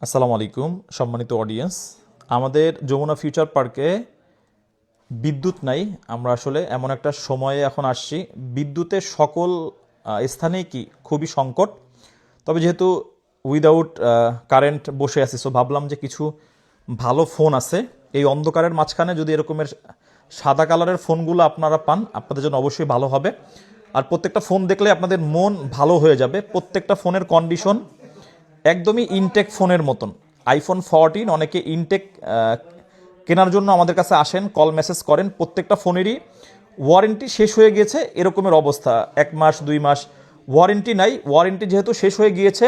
আসসালামু আলাইকুম সম্মানিত অডিয়েন্স। আমাদের যমুনা ফিউচার পার্কে বিদ্যুৎ নাই। আমরা আসলে এমন একটা সময়ে এখন আসছি, বিদ্যুতের সকল স্থানেই খুবই সংকট। তবে যেহেতু উইদাউট কারেন্ট বসে আছি, সো ভাবলাম যে কিছু ভালো ফোন আছে এই অন্ধকারের মাঝখানে। যদি এরকমের সাদা কালারের ফোনগুলো আপনারা পান, আপনাদের জন্য অবশ্যই ভালো হবে। আর প্রত্যেকটা ফোন দেখলে আপনাদের মন ভালো হয়ে যাবে। প্রত্যেকটা ফোনের কন্ডিশন একদমই ইনটেক ফোনের মতন। আইফোন 14 অনেকে ইনটেক কেনার জন্য আমাদের কাছে আসেন, কল মেসেজ করেন। প্রত্যেকটা ফোনেরই ওয়ারেন্টি শেষ হয়ে গিয়েছে, এরকমের অবস্থা। 1 মাস 2 মাস ওয়ারেন্টি নাই। ওয়ারেন্টি যেহেতু শেষ হয়ে গিয়েছে,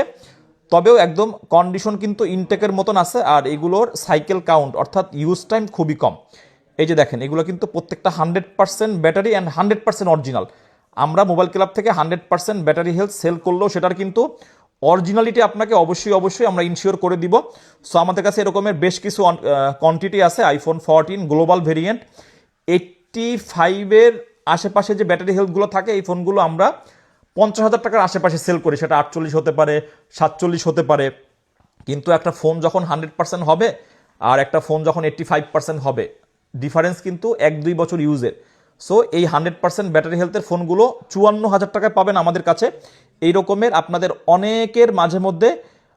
তবেও একদম কন্ডিশন কিন্তু ইনটেকের মতন আছে। আর এগুলোর সাইকেল কাউন্ট অর্থাৎ ইউজ টাইম খুবই কম। এই যে দেখেন, এগুলো কিন্তু প্রত্যেকটা 100% ব্যাটারি অ্যান্ড 100% অরিজিনাল। আমরা মোবাইল ক্লাব থেকে 100% ব্যাটারি হেলথ সেল করলেও সেটার কিন্তু অরিজিনালিটি আপনাকে অবশ্যই আমরা ইনশিওর করে দিব। সো আমাদের কাছে এরকমের বেশ কিছু কোয়ান্টিটি আছে। আইফোন 14 গ্লোবাল ভেরিয়েন্ট 85-এর আশেপাশে যে ব্যাটারি হেলথগুলো থাকে, এই ফোনগুলো আমরা 50,000 টাকার আশেপাশে সেল করি। সেটা 48 হতে পারে, 47 হতে পারে। কিন্তু একটা ফোন যখন 100% হবে আর একটা ফোন যখন 85% হবে, ডিফারেন্স কিন্তু 1-2 বছর ইউজের। সো এই 100% ব্যাটারি হেলথের ফোনগুলো 54,000 টাকায় পাবেন আমাদের কাছে। এই রকমের আপনাদের অনেকের মাঝে মধ্যে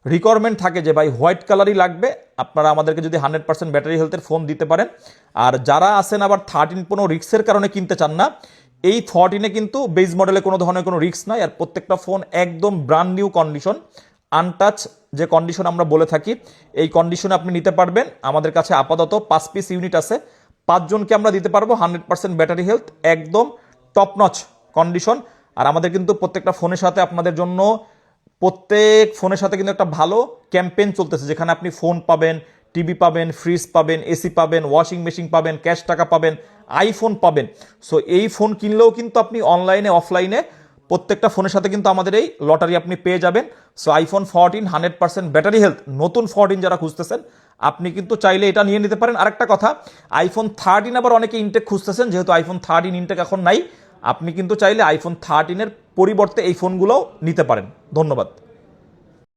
রিকোয়ারমেন্ট থাকে যে ভাই হোয়াইট কালারই লাগবে, আপনারা আমাদেরকে যদি 100% ব্যাটারি হেলথের ফোন দিতে পারেন। আর যারা আছেন আবার 13 কোনো রিক্সের কারণে কিনতে চান না, এই 14-এ কিন্তু বেস মডেলে কোনো ধরনের কোনো রিক্স নাই। আর প্রত্যেকটা ফোন একদম ব্র্যান্ড নিউ কন্ডিশন, আনটাচ যে কন্ডিশন আমরা বলে থাকি, এই কন্ডিশনে আপনি নিতে পারবেন। আমাদের কাছে আপাতত 5 পিস ইউনিট আছে, 5 জনকে আমরা দিতে পারবো 100% ব্যাটারি হেলথ, একদম টপ নচ কন্ডিশন। আর আমাদের কিন্তু প্রত্যেকটা ফোনের সাথে আপনাদের জন্য প্রত্যেক ফোনের সাথে কিন্তু একটা ভালো ক্যাম্পেইন চলতেছে, যেখানে আপনি ফোন পাবেন, টিভি পাবেন, ফ্রিজ পাবেন, এসি পাবেন, ওয়াশিং মেশিন পাবেন, ক্যাশ টাকা পাবেন, আইফোন পাবেন। সো এই ফোন কিনলেও কিন্তু আপনি অনলাইনে অফলাইনে প্রত্যেকটা ফোনের সাথে কিন্তু আমাদের এই লটারি আপনি পেয়ে যাবেন। সো আইফোন 14 100% ব্যাটারি হেলথ, নতুন 14 যারা খুঁজতেছেন, আপনি কিন্তু চাইলে এটা নিয়ে নিতে পারেন। আরেকটা কথা, আইফোন 13 আবার অনেকে ইনটেক খুঁজতেছেন, যেহেতু আইফোন 13 ইনটেক এখন নাই, আপনি কিন্তু চাইলে আইফোন 13-এর পরিবর্তে এই ফোনগুলোও নিতে পারেন। ধন্যবাদ।